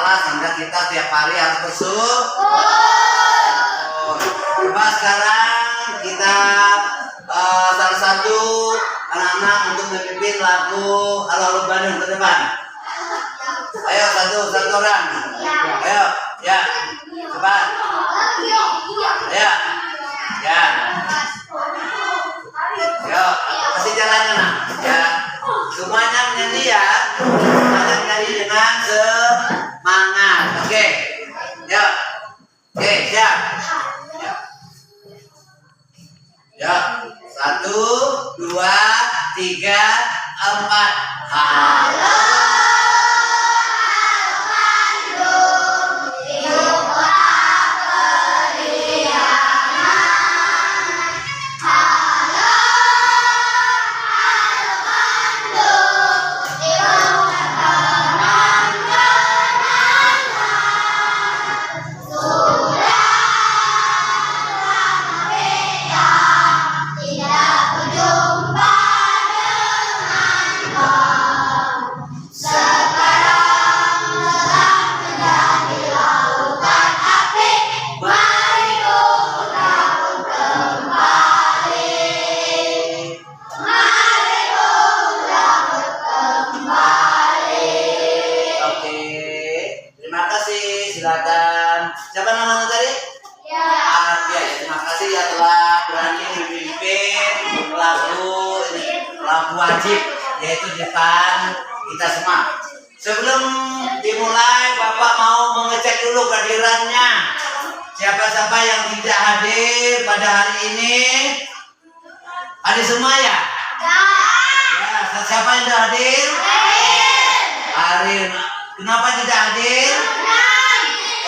salah sehingga kita tiap hari harus bersyukur. Coba sekarang kita salah satu anak-anak untuk memimpin lagu Halo Bandung ke depan. Ayo satu orang. Ayo, ya. Cepat. Ya. Ya. Yo, kasih jalannya nak. Ya. Semuanya menyanyi ya. Semuanya menyanyi dengan semangat. Oke. Ya. Oke, siap. Ya. Ya. 1, 2, 3, 4. Halo. Silakan. Siapa namanya tadi? Ya. Ya, terima kasih ya telah berani memimpin lagu wajib yaitu di depan kita semua. Sebelum dimulai, Bapak mau mengecek dulu kehadirannya. Siapa-siapa yang tidak hadir pada hari ini? Hadir semua ya? Ya, siapa yang tidak hadir? Hadir. Kenapa tidak hadir?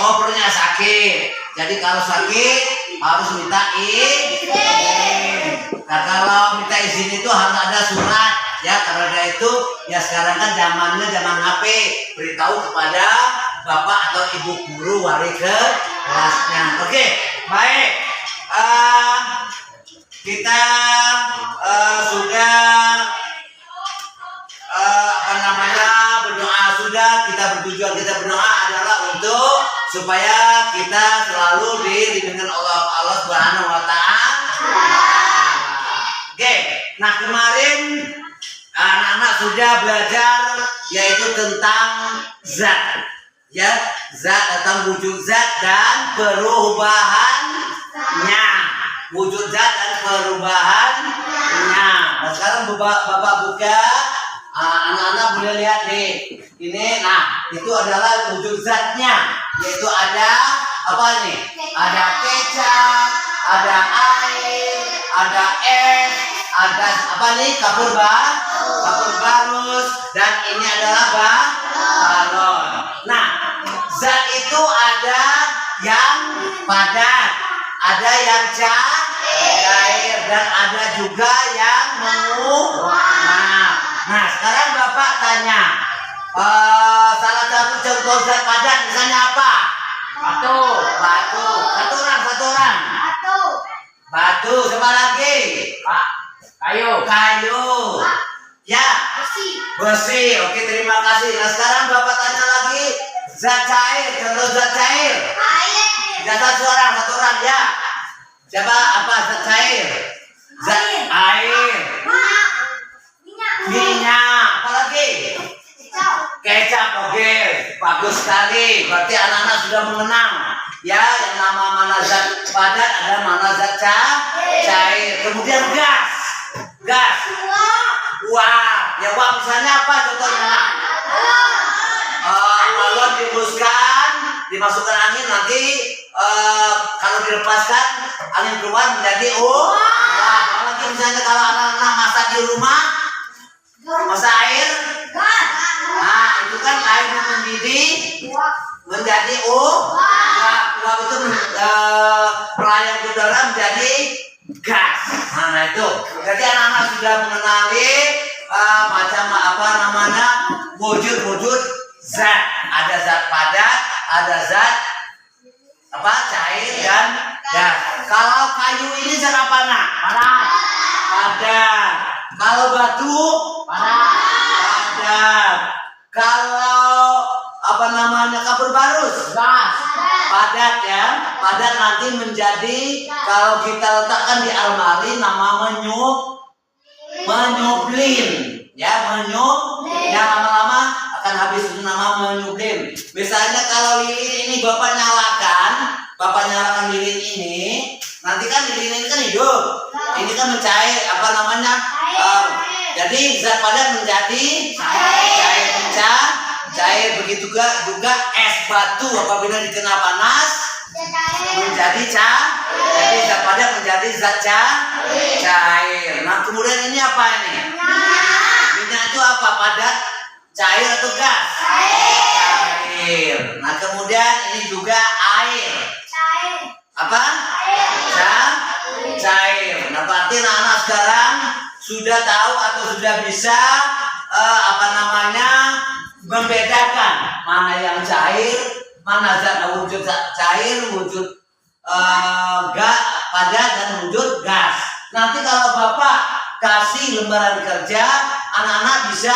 Oh, perutnya sakit. Jadi kalau sakit harus minta izin. Nah, kalau minta izin itu harus ada surat ya. Karena itu ya sekarang kan zamannya zaman HP. Beritahu kepada bapak atau ibu guru wali kelasnya. Oke, baik. Kita sudah berdoa sudah. Kita berdoa adalah untuk supaya kita selalu dilindungi Allah Subhanahu wa Ta'ala. Oke, nah kemarin anak-anak sudah belajar yaitu tentang zat, ya, zat tentang wujud zat dan perubahannya, wujud zat dan perubahannya. Nah sekarang bapak buka, anak-anak boleh lihat nih, ini, nah itu adalah wujud zatnya. Yaitu ada apa nih? Ada kecap, ada air, ada es, ada apa nih? Kapur barus, dan ini adalah balon. Nah, zat itu ada yang padat, ada yang cair, dan ada juga yang menguap. Nah, sekarang Bapak tanya. Salah satu contoh zat padat misalnya apa? Batu. Satu orang. Batu. Siapa lagi? Pak. Kayu. Ya. Besi. Oke, terima kasih. Nah sekarang Bapak tanya lagi zat cair. Contoh zat cair. Air. Satu orang ya. Siapa? Apa zat cair? Zat air. Minyak. Apa lagi? Kecap. Oke, bagus sekali. Berarti anak-anak sudah mengenal ya yang nama mana zat padat, ada mana zat cair. Kemudian gas. Uap. Ya uap misalnya apa contohnya? Balon dihembuskan, dimasukkan angin, nanti kalau dilepaskan angin keluar menjadi uap. Apalagi misalnya kalau anak-anak masak di rumah, masak air. Nah, itu kan air yang mendidih menjadi uap itu melayang ke dalam menjadi gas. Nah itu. Jadi anak-anak sudah mengenali macam apa namanya wujud zat. Ada zat padat, ada zat apa cair dan gas. Kalau kayu ini zat apa nak? Padat. Kalau batu padat. Kalau apa namanya berbarus? Gas. Padat ya. Padat nanti menjadi kalau kita letakkan di almari nama menyublin ya, yang lama-lama akan habis itu nama menyublin. Misalnya kalau lilin ini bapak nyalakan lilin ini, nanti kan lilin ini kan hidup, ini kan mencair apa namanya, jadi zat padat menjadi cair, begitu juga es batu apabila dikena panas menjadi jadi zat padat menjadi zat cair. Nah kemudian ini apa ini? Minyak itu apa? Padat, cair atau gas? Cair. Nah kemudian ini juga air. Apa? Cair. Nah berarti anak-anak sekarang sudah tahu atau sudah bisa membedakan mana yang cair, mana zat wujud cair, wujud gas padat dan wujud gas. Nanti kalau bapak kasih lembaran kerja, anak-anak bisa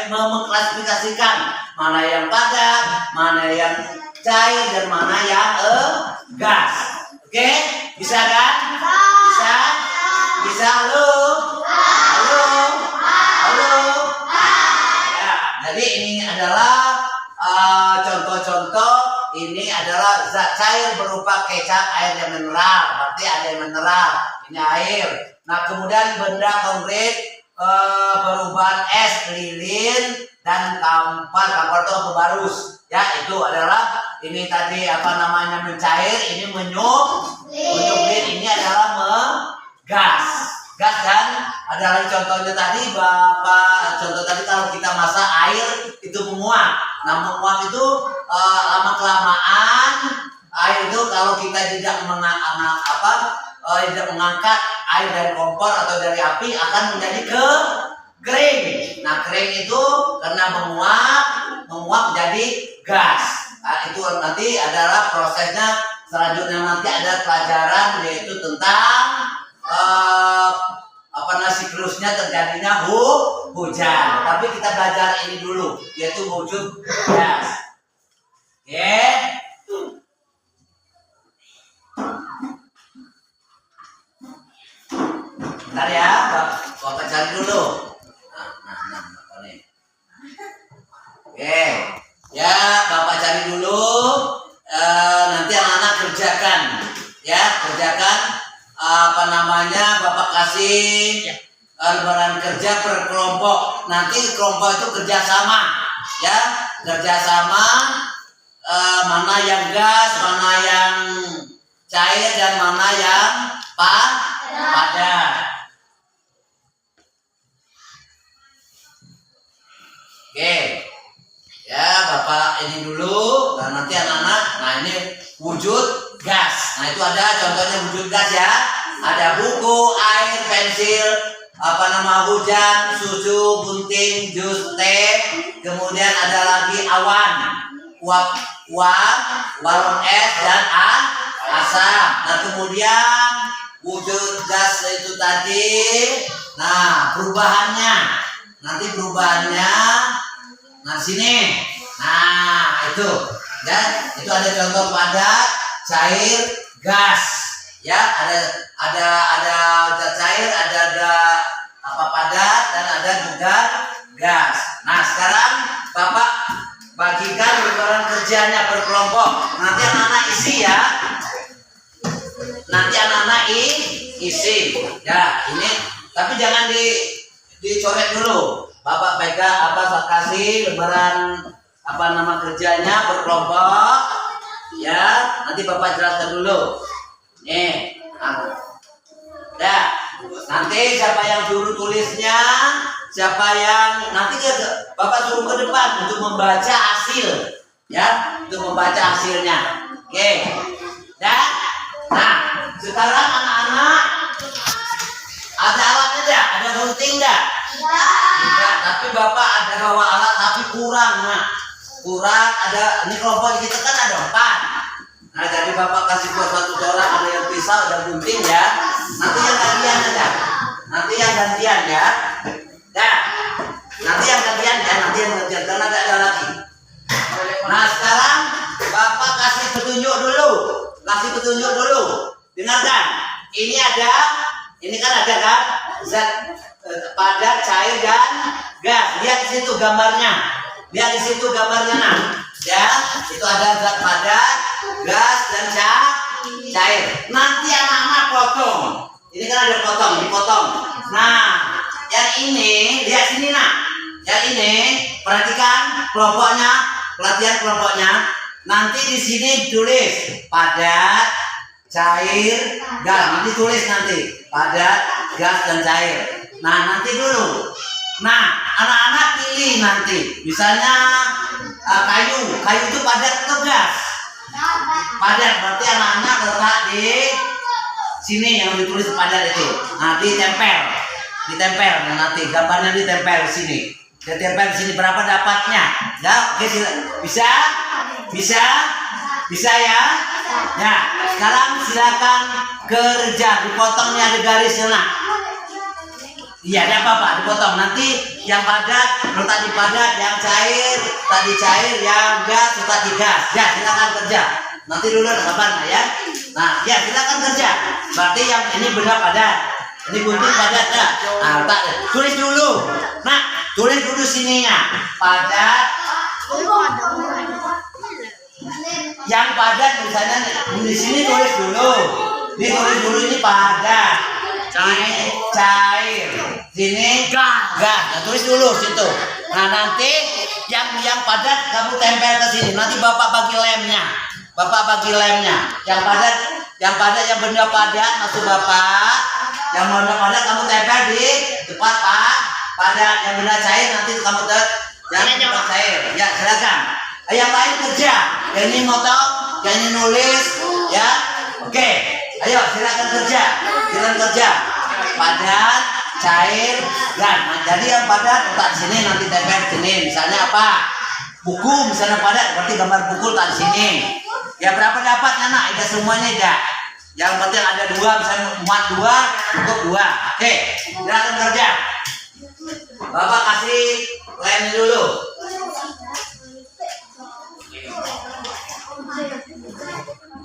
mengklasifikasikan mana yang padat, mana yang cair dan mana yang gas. Oke? Bisa kan? Bisa. Halo. Ya, jadi ini adalah contoh-contoh. Ini adalah zat cair berupa kecap air yang mineral. Berarti ada yang mineral. Ini air. Nah kemudian benda konkret perubahan es, lilin dan kampar itu berbarus. Ya itu adalah ini tadi mencair, ini menyublin, ini adalah gas dan ada lagi contohnya tadi contoh tadi kalau kita masak air itu menguap. Nah menguap itu lama kelamaan air itu kalau kita tidak mengangkat air dari kompor atau dari api akan menjadi kering. Nah kering itu karena menguap menjadi gas. Nah, itu nanti adalah prosesnya. Selanjutnya nanti ada pelajaran yaitu tentang siklusnya terjadinya hujan. Tapi kita belajar ini dulu yaitu wujud gas. Oke. Bentar ya, Bapak cari dulu. Nah, ini. Oke. Ya, Bapak cari dulu. Nanti anak-anak kerjakan. Ya, Bapak kasih lembaran kerja per kelompok. Nanti kelompok itu kerjasama, ya, mana yang gas, mana yang cair dan mana yang padat. Oke, ya Bapak ini dulu. Nah nanti anak-anak, nah ini wujud gas. Nah itu ada contohnya wujud gas ya. Ada buku, air, pensil, hujan, susu, gunting, jus, teh. Kemudian ada lagi awan, uap, balon es dan asap. Nah kemudian wujud gas itu tadi. Nah perubahannya, nah sini. Nah itu, ya itu ada contoh padat, cair, gas. Ya ada cair, ada padat dan ada juga gas. Nah sekarang Bapak bagikan lembaran kerjanya per kelompok. Nanti anak-anak isi ya. Isi. Ya ini. Tapi jangan dicoret dulu. Bapak pegang kasih lembaran kerjanya per kelompok. Ya nanti Bapak jelaskan dulu. Nih. Nah, nanti siapa yang suruh tulisnya, siapa yang nanti Bapak suruh ke depan untuk membaca hasil, ya, untuk membaca hasilnya. Oke, nah, sekarang anak-anak ada alatnya tidak? Ada gunting tidak? Tidak. Tapi Bapak ada bawa alat tapi kurang, kurang ada. Ini kelompok kita kan ada 4. Nah jadi Bapak kasih buat satu orang, ada yang pisau, ada gunting ya. Nanti yang gantian aja. Nanti yang gantian ya. Karena tidak ada lagi. Nah sekarang Bapak kasih petunjuk dulu. Kasih petunjuk dulu. Dengarkan. Ini kan ada kan zat padat, cair dan gas. Lihat di situ gambarnya. Lihat di situ gambarnya nah. Ya, itu ada zat padat, gas dan cair. Nanti anak-anak potong. Ini kan ada dipotong. Nah, yang ini lihat sini nak. Yang ini perhatikan pelatihan kelompoknya. Nanti di sini tulis padat, cair, gas. Nanti tulis padat, gas dan cair. Nah, nanti dulu. Nah, anak-anak pilih nanti. Misalnya kayu itu padat atau gas? Padat, berarti anak-anak letak di sini yang ditulis padat itu. Nah, ditempel. Nah, nanti gambarnya ditempel di sini. Ditempel di sini berapa dapatnya? Ya, oke, bisa ya. Ya, sekarang silakan kerja. Dipotongnya ada garisnya nak. Iya, ada apa-apa, dipotong. Nanti yang padat letak di padat, yang cair tadi cair, yang gas letak di gas. Ya, silakan kerja. Nanti dulu ada kabar ya. Nah, ya silakan kerja. Berarti yang ini benar padat, ini gunting padat ya. Nah, letak, tulis dulu. Nah, tulis dulu sininya padat. Yang padat misalnya di sini tulis dulu. Ini padat. Cair. Sini gas. Nah, tulis dulu situ. Nah, nanti yang padat kamu tempel ke sini. Nanti Bapak bagi lemnya. Yang padat yang benda padat maksud Bapak. Yang benda padat kamu tempel di depan padat. Yang benda cair nanti kamu yang cair. Ya, silakan. Yang lain kerja. Yang ini motong, yang ini nulis, ya. Oke. Ayo silakan kerja. Padat, cair, gas. Nah, jadi yang padat letak di sini, nanti tempel di sini. Misalnya apa? Buku, misalnya padat, berarti gambar buku letak di sini. Ya berapa dapatnya nak? Tidak semuanya tidak. Yang penting ada 2, misalnya muat 2, cukup 2. Oke, silakan kerja. Bapak kasih lem dulu.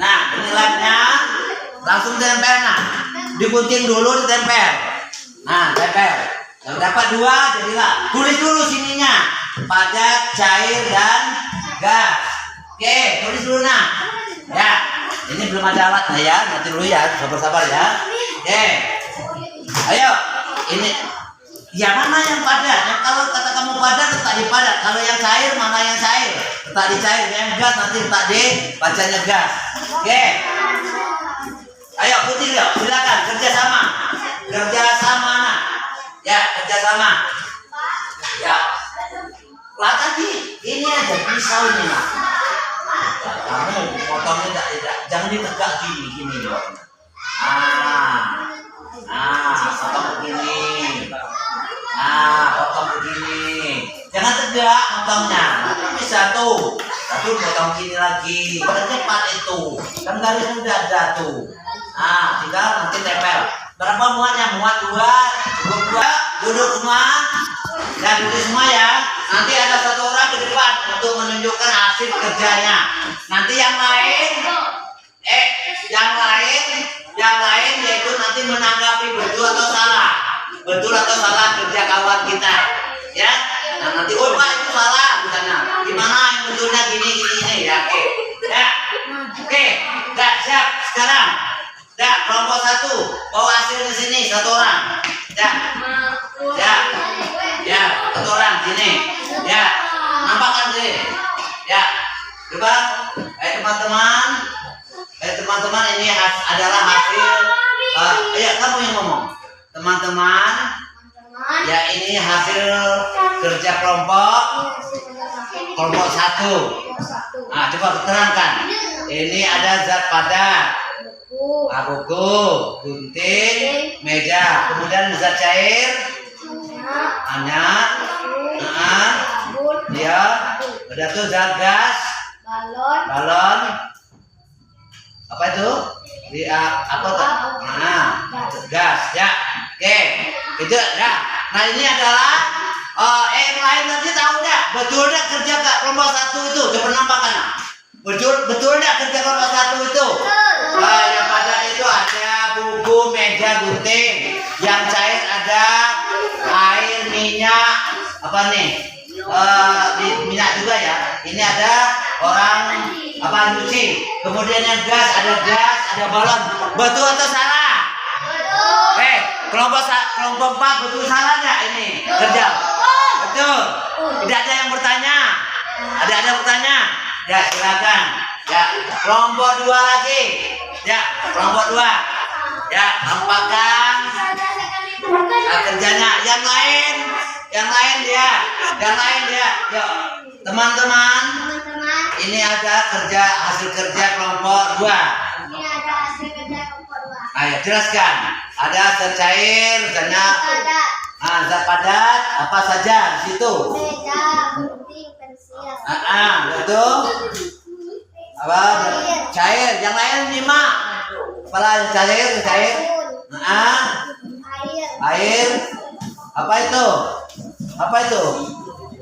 Nah, ini lemnya. Langsung tempel nah. Digunting dulu, ditempel. Nah, tempel. Yang dapat 2 jadilah. Tulis dulu sininya. Padat, cair dan gas. Oke, tulis dulu nah. Ya. Ini belum ada alat nah ya. Nanti dulu ya, sabar-sabar ya. Oke. Ayo. Ini ya mana yang padat? Yang kalau kata kamu padat letak di padat. Kalau yang cair mana yang cair? Letak di cair. Yang gas nanti letak di bacanya gas. Oke. Ayo putih yuk, silakan kerjasama nak. Ya, kerjasama. Ya. Lah tadi ini aja pisau ini nak. Kamu potongnya tidak, jangan ditegak gini loh. Potong begini. Potong begini. Jangan tegak potongnya. Nanti bisa tuh. Tapi potong gini lagi. Cepat itu. Kan garis sudah ada tuh. Nah, tinggal nanti tempel. Berapa muatnya? Muat 2, cukup 2. Duduk semua. Ya, duduk semua ya. Nanti ada 1 orang ke depan untuk menunjukkan hasil kerjanya. Nanti yang lain yaitu nanti menanggapi betul atau salah kerja kawan kita. Ya. Nah, nanti Pak itu salah misalnya. Gimana yang betulnya gini ya. Oke. Ya. Oke. Enggak siap sekarang. Ya, kelompok 1 bawa hasil ke sini 1 orang. Ya, 1 orang sini. Ya, nampakkan sini. Ya, coba, teman-teman ini adalah hasil. Ya kamu yang ngomong. Teman-teman, ya ini hasil kerja kelompok 1. Nah, coba terangkan. Ini ada zat padat. Buku, gunting, meja, kemudian zat cair, ya, ada tuh zat gas, balon, apa itu? Apa tuh? Nah, gas, ya, oke, itu, ya. Nah ini adalah, yang lain nanti tahu nggak? betul enggak kerja Kak kelompok 1 itu? Coba nampakkan. Betul enggak kerja kelompok 1 itu? Nah, yang padat itu ada buku, meja, gunting. Yang cair ada air, minyak, apa nih? Minyak juga ya. Ini ada orang apa nyuci. Kemudian yang gas, ada balon. Betul atau salah? Kelompok 4 betul salah nggak ini kerja? Betul. Tidak ada yang bertanya. Ada yang bertanya? Ya silakan. Ya kelompok 2 lagi. Ya kelompok 2. Ya nampakkan kerjanya. Yang lain dia. Yuk teman-teman. Ini ada hasil kerja kelompok 2. Ayo jelaskan. Ada zat cair, misalnya zat padat, apa saja di situ? Meja, gunting, pensil. Betul. Apa? Cair. Yang lain 5. Kepala cair. Air. Apa itu?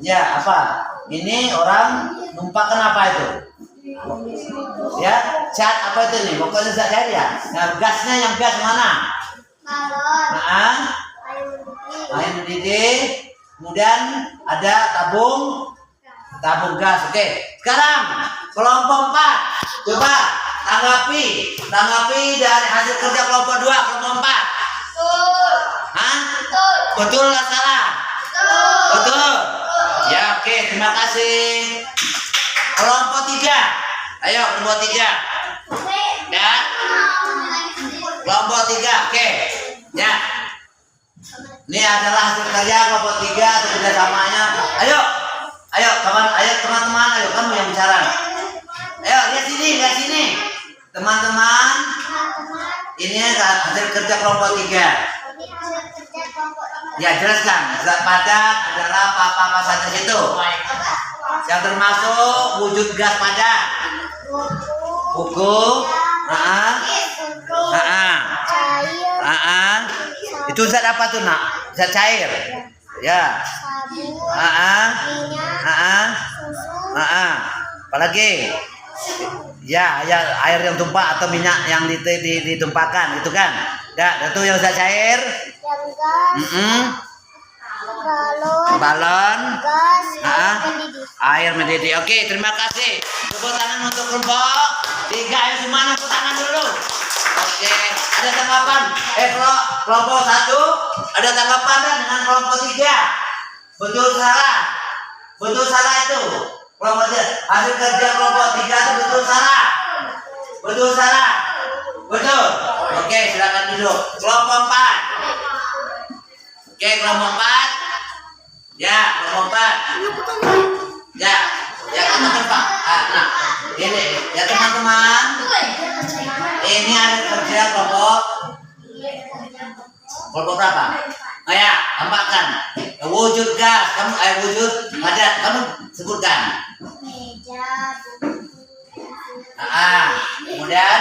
Ya, apa? Ini orang numpahkan apa itu? Ya, cat apa itu nih? Pokoknya zat cair ya. Nah, yang gas mana? Balon. Air mendidih. Kemudian ada tabung gas. Oke. Sekarang kelompok 4. Coba tanggapi dari hasil kerja kelompok 2, kelompok 4. Betul. Betul atau salah? Betul. Ya, oke, terima kasih. Kelompok 3. Ayo, kelompok 3. Ya. Kelompok 3. Oke. Ya. Ini adalah hasil kerja kelompok 3 kerjasamanya. Ayo teman-teman, ayo kamu yang bicara. Ayo lihat sini. Teman-teman, ini hasil kerja kelompok 3. Ya jelaskan. Zat padat adalah apa saja itu. Yang termasuk wujud gas padat. Buku. Itu zat apa tuh nak? Zat cair. Ya. Apalagi? Ya, air yang tumpah atau minyak yang ditumpahkan, gitu kan? Ya, itu yang zat cair. Balon. Gas. Air mendidih. Oke, terima kasih. Tepuk tangan untuk kelompok 3. Ayo semua tepuk tangan dulu. Oke, ada tanggapan? Kalau kelompok 1 ada tanggapan dengan kelompok 3? Betul salah itu. Kelompok 3. Hasil kerja kelompok 3 itu betul salah. Betul. Oke, silakan duduk. Kelompok 4. Oke, kelompok 4. Ya, kelompok 4. Ya teman-teman Pak. Nah, ini ya teman-teman. Ini hasil kerja kelompok berapa? Oh ya, tambahkan. Wujud gas, wujud padat, kamu sebutkan. Meja, Kemudian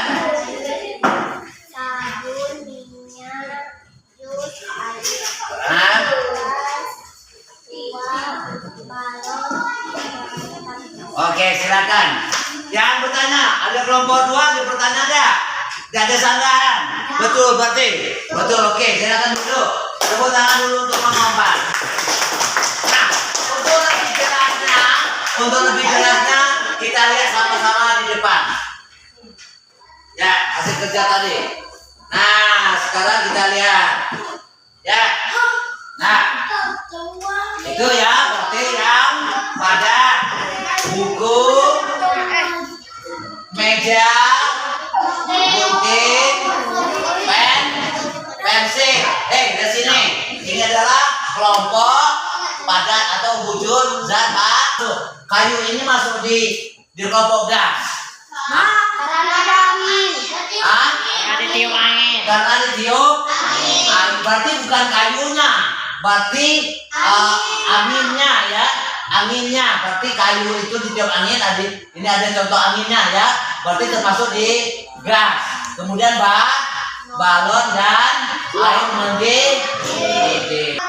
sabun, minyak, jus, air, Ah. gas, uang, balon. Oke, silakan. Yang bertanya, ada kelompok 2 yang bertanya ada? Tidak ada sanggahan. Betul berarti. Betul. Oke, silakan dulu. Tepuk tangan dulu untuk mengompar. Nah, untuk lebih jelasnya kita lihat sama-sama di depan. Ya, hasil kerja tadi. Nah, sekarang kita lihat. Ya. Nah, itu ya berarti yang pada buku, meja, gunting, pensil. Di sini. Ini adalah kelompok padat atau wujud zat padat. Kayu ini masuk di kelompok gas. Karena ada angin. Ada tiup angin. Karena ditiup angin. Berarti bukan kayunya, berarti anginnya ya. Anginnya, berarti kayu itu ditiup angin. Ini ada contoh anginnya ya. Berarti termasuk di gas. Kemudian balon dan air mendidih.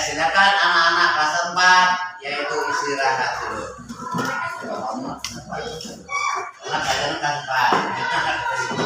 silakan anak-anak kelas 4 yaitu istirahat dulu. Anak kalian kan 4.